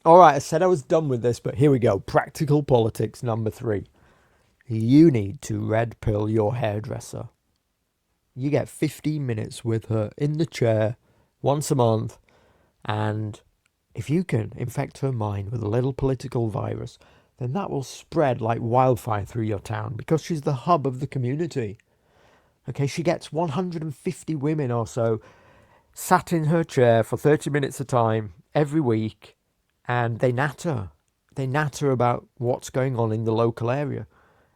All right, I said I was done with this, but here we go. Practical politics number 3. You need to red pill your hairdresser. You get 15 minutes with her in the chair once a month, and if you can infect her mind with a little political virus, then that will spread like wildfire through your town because she's the hub of the community. Okay, she gets 150 women or so sat in her chair for 30 minutes a time every week, and they natter. They natter about what's going on in the local area,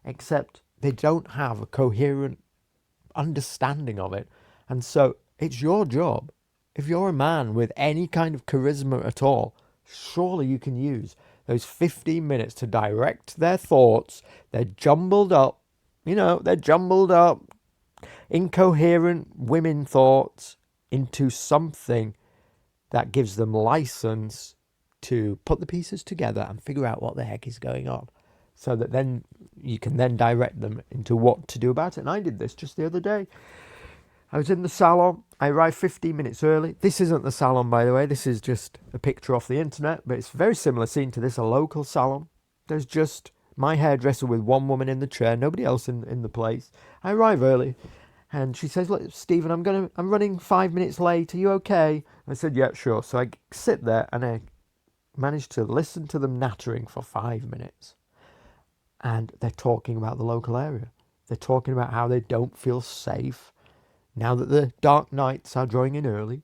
except they don't have a coherent understanding of it. And so it's your job. If you're a man with any kind of charisma at all, surely you can use those 15 minutes to direct their thoughts. They're jumbled up, they're jumbled up, incoherent women thoughts into something that gives them license to put the pieces together and figure out what the heck is going on, so that then you can then direct them into what to do about it. And I did this just the other day. I was in the salon. I arrived 15 minutes early. This isn't the salon, by the way. This is just a picture off the internet, but it's a very similar scene to this, a local salon. There's just my hairdresser with one woman in the chair, nobody else in the place. I arrive early, and she says, "Look, Stephen, I'm running 5 minutes late. Are you okay?" I said, "Yeah, sure." So I sit there and I managed to listen to them nattering for 5 minutes. And they're talking about the local area. They're talking about how they don't feel safe now that the dark nights are drawing in early,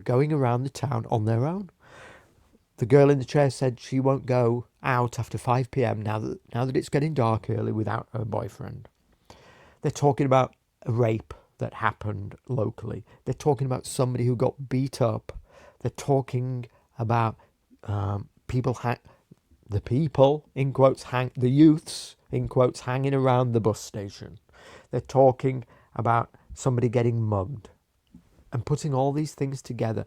going around the town on their own. The girl in the chair said she won't go out after 5 p.m. now that it's getting dark early without her boyfriend. They're talking about a rape that happened locally. They're talking about somebody who got beat up. They're talking about the people, in quotes, the youths, in quotes, hanging around the bus station. They're talking about somebody getting mugged and putting all these things together.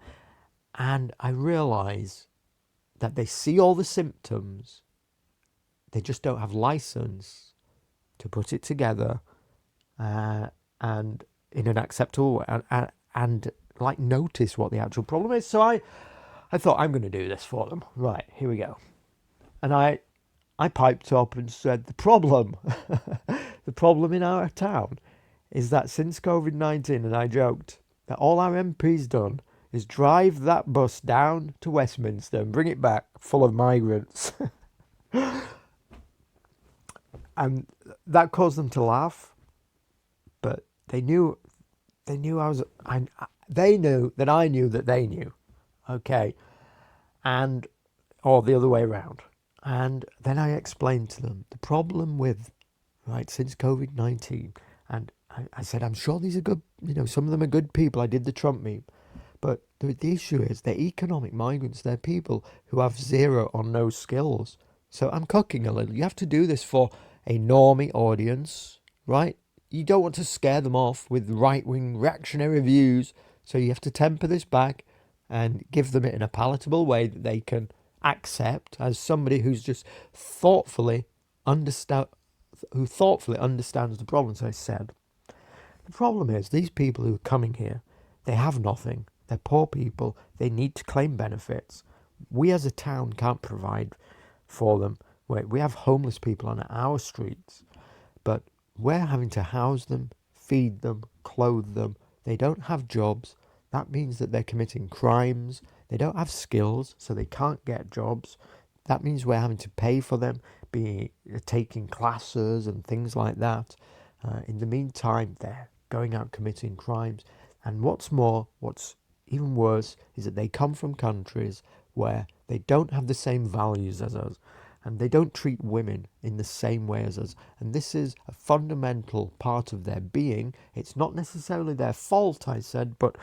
And I realise that they see all the symptoms. They just don't have license to put it together and in an acceptable way and like notice what the actual problem is. So I thought, I'm going to do this for them. Right, here we go. And I piped up and said, the problem, the problem in our town is that since COVID-19, and I joked that all our MP's done is drive that bus down to Westminster and bring it back full of migrants. And that caused them to laugh, but they knew they knew that I knew that they knew. Okay. And or the other way around. And then I explained to them the problem with, right, since COVID-19, and I said, I'm sure these are good, some of them are good people. I did the Trump meme. But the issue is they're economic migrants. They're people who have zero or no skills. So I'm cooking a little. You have to do this for a normie audience, right? You don't want to scare them off with right-wing reactionary views. So you have to temper this back and give them it in a palatable way that they can accept as somebody who's just thoughtfully understands the problem. So I said, the problem is these people who are coming here, they have nothing. They're poor people. They need to claim benefits. We as a town can't provide for them. We have homeless people on our streets, but we're having to house them, feed them, clothe them. They don't have jobs. That means that they're committing crimes. They don't have skills, so they can't get jobs. That means we're having to pay for them, taking classes and things like that. In the meantime, they're going out committing crimes. And what's even worse is that they come from countries where they don't have the same values as us, and they don't treat women in the same way as us. And this is a fundamental part of their being. It's not necessarily their fault, I said, but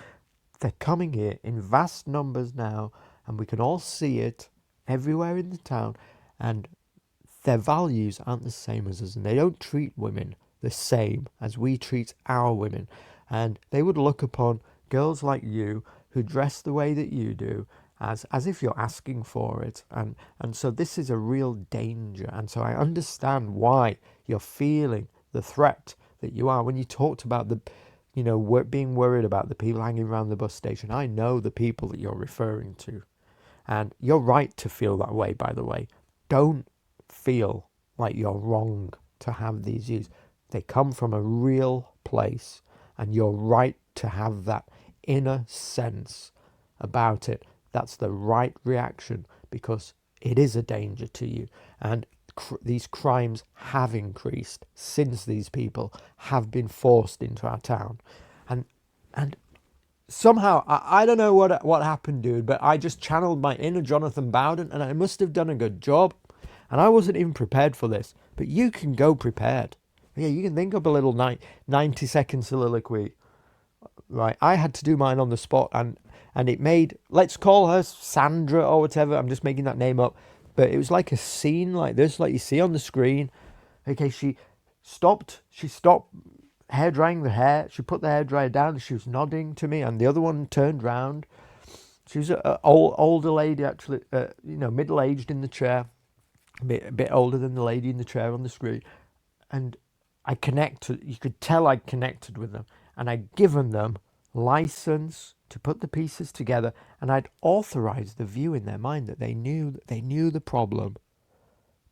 they're coming here in vast numbers now, and we can all see it everywhere in the town, and their values aren't the same as us, and they don't treat women the same as we treat our women. And they would look upon girls like you who dress the way that you do as if you're asking for it. And so this is a real danger. And so I understand why you're feeling the threat that you are. When you talked about being worried about the people hanging around the bus station, I know the people that you're referring to. And you're right to feel that way, by the way. Don't feel like you're wrong to have these views. They come from a real place, and you're right to have that inner sense about it. That's the right reaction, because it is a danger to you. And these crimes have increased since these people have been forced into our town. And somehow, I don't know what happened, dude, but I just channeled my inner Jonathan Bowden, and I must have done a good job. And I wasn't even prepared for this, but you can go prepared. Yeah, you can think up a little 90-second soliloquy. Right, I had to do mine on the spot, and it made, let's call her Sandra or whatever. I'm just making that name up, but it was like a scene like this, like you see on the screen. Okay, she stopped hair drying the hair. She put the hairdryer down. She was nodding to me, and the other one turned round. She was an older lady, actually, middle aged in the chair, a bit older than the lady in the chair on the screen, and I connected. You could tell I connected with them, and I'd given them license to put the pieces together, and I'd authorized the view in their mind that they knew the problem,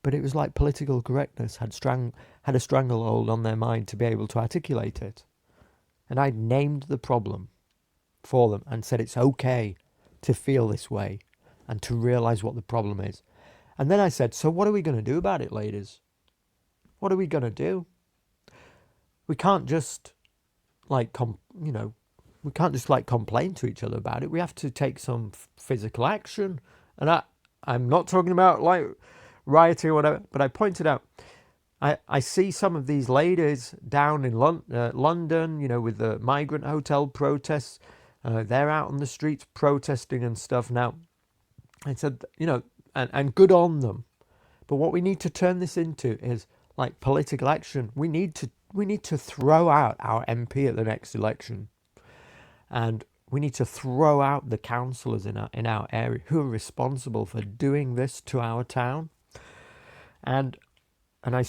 but it was like political correctness had a stranglehold on their mind to be able to articulate it, and I'd named the problem for them and said it's okay to feel this way and to realize what the problem is. And then I said, so what are we going to do about it, ladies? What are we going to do? We can't just we can't just complain to each other about it. We have to take some physical action. And I'm not talking about like rioting or whatever, but I pointed out, I see some of these ladies down in London, with the migrant hotel protests. They're out on the streets protesting and stuff. Now, I said, and good on them. But what we need to turn this into is like political action. We need to throw out our MP at the next election, and we need to throw out the councillors in our area who are responsible for doing this to our town. And I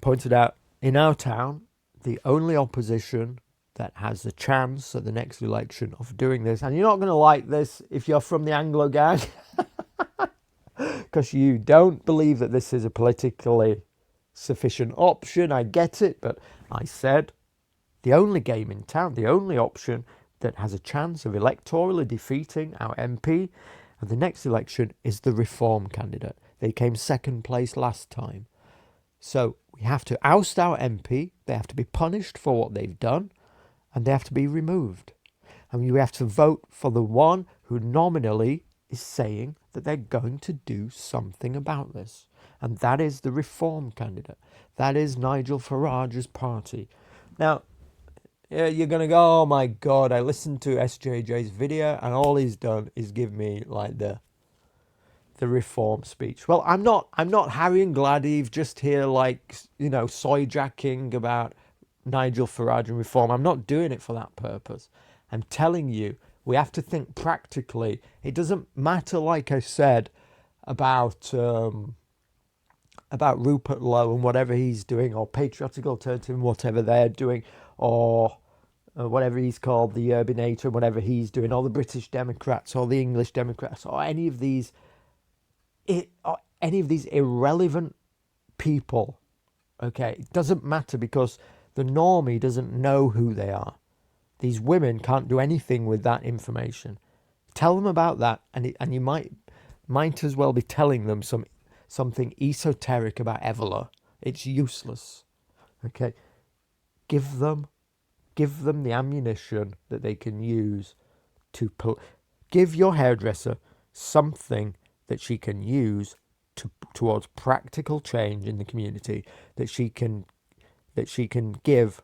pointed out, in our town, the only opposition that has the chance at the next election of doing this, and you're not going to like this if you're from the Anglo gang, because you don't believe that this is a politically sufficient option. I get it, but I said the only game in town, the only option that has a chance of electorally defeating our MP at the next election is the Reform candidate. They came second place last time. So we have to oust our MP, they have to be punished for what they've done, and they have to be removed. And we have to vote for the one who nominally is saying that they're going to do something about this. And that is the Reform candidate. That is Nigel Farage's party. Now, you're going to go, oh my God, I listened to SJJ's video and all he's done is give me like the Reform speech. Well, I'm not Harry and Gladys just here soy jacking about Nigel Farage and Reform. I'm not doing it for that purpose. I'm telling you, we have to think practically. It doesn't matter, like I said, about Rupert Lowe and whatever he's doing, or Patriotic Alternative and whatever they're doing, or whatever he's called, the Urbanator, whatever he's doing, or the British Democrats, or the English Democrats, or any of these irrelevant people. Okay, it doesn't matter, because the normie doesn't know who they are. These women can't do anything with that information. Tell them about that, and you might as well be telling them something esoteric about Evola. It's useless. Okay, give them the ammunition that they can use to give your hairdresser something that she can use towards practical change in the community, that she can give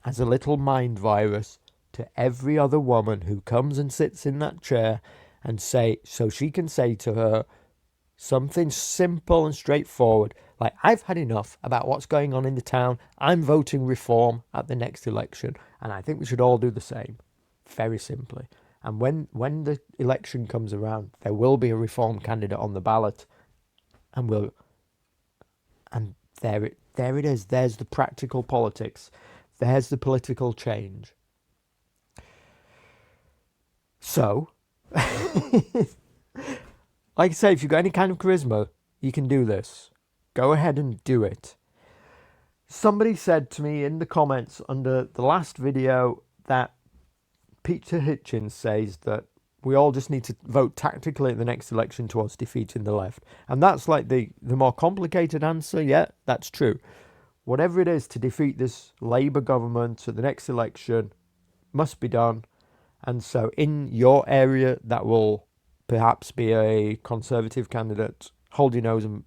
as a little mind virus to every other woman who comes and sits in that chair, and so she can say to her something simple and straightforward, like, I've had enough about what's going on in the town. I'm voting Reform at the next election, and I think we should all do the same. Very simply. And when the election comes around, there will be a Reform candidate on the ballot, and there it is. There's the practical politics. There's the political change. So, like I say, if you've got any kind of charisma, you can do this. Go ahead and do it. Somebody said to me in the comments under the last video that Peter Hitchens says that we all just need to vote tactically at the next election towards defeating the left. And that's like the more complicated answer. Yeah, that's true. Whatever it is to defeat this Labour government at the next election must be done. And so in your area, that will perhaps be a Conservative candidate. Hold your nose and,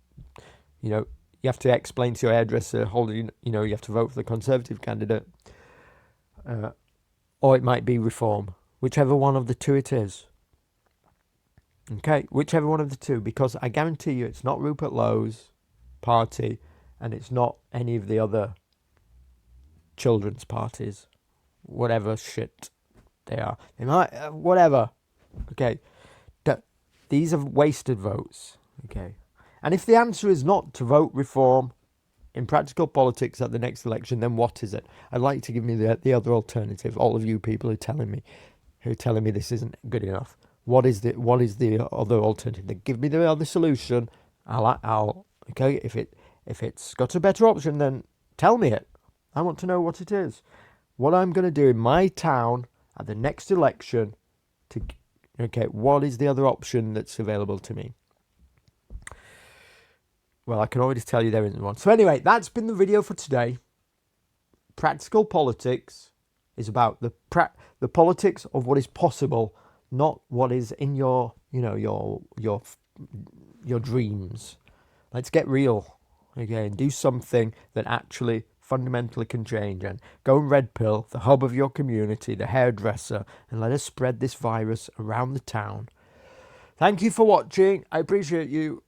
you have to explain to your hairdresser, you have to vote for the Conservative candidate. Or it might be Reform, whichever one of the two it is. Okay, whichever one of the two, because I guarantee you it's not Rupert Lowe's party and it's not any of the other children's parties, whatever shit they are. They might, whatever. Okay, these are wasted votes. Okay, and if the answer is not to vote Reform in practical politics at the next election, then what is it? I'd like to give me the other alternative. All of you people who are telling me this isn't good enough. What is the other alternative? Give me the other solution. I'll okay. If it's got a better option, then tell me it. I want to know what it is. What I'm going to do in my town at the next election what is the other option that's available to me? Well, I can already tell you there isn't one. So anyway, that's been the video for today. Practical politics is about the politics of what is possible, not what is in your dreams. Let's get real, okay, and do something that actually fundamentally can change. And go and red pill the hub of your community, the hairdresser, and let us spread this virus around the town. Thank you for watching. I appreciate you.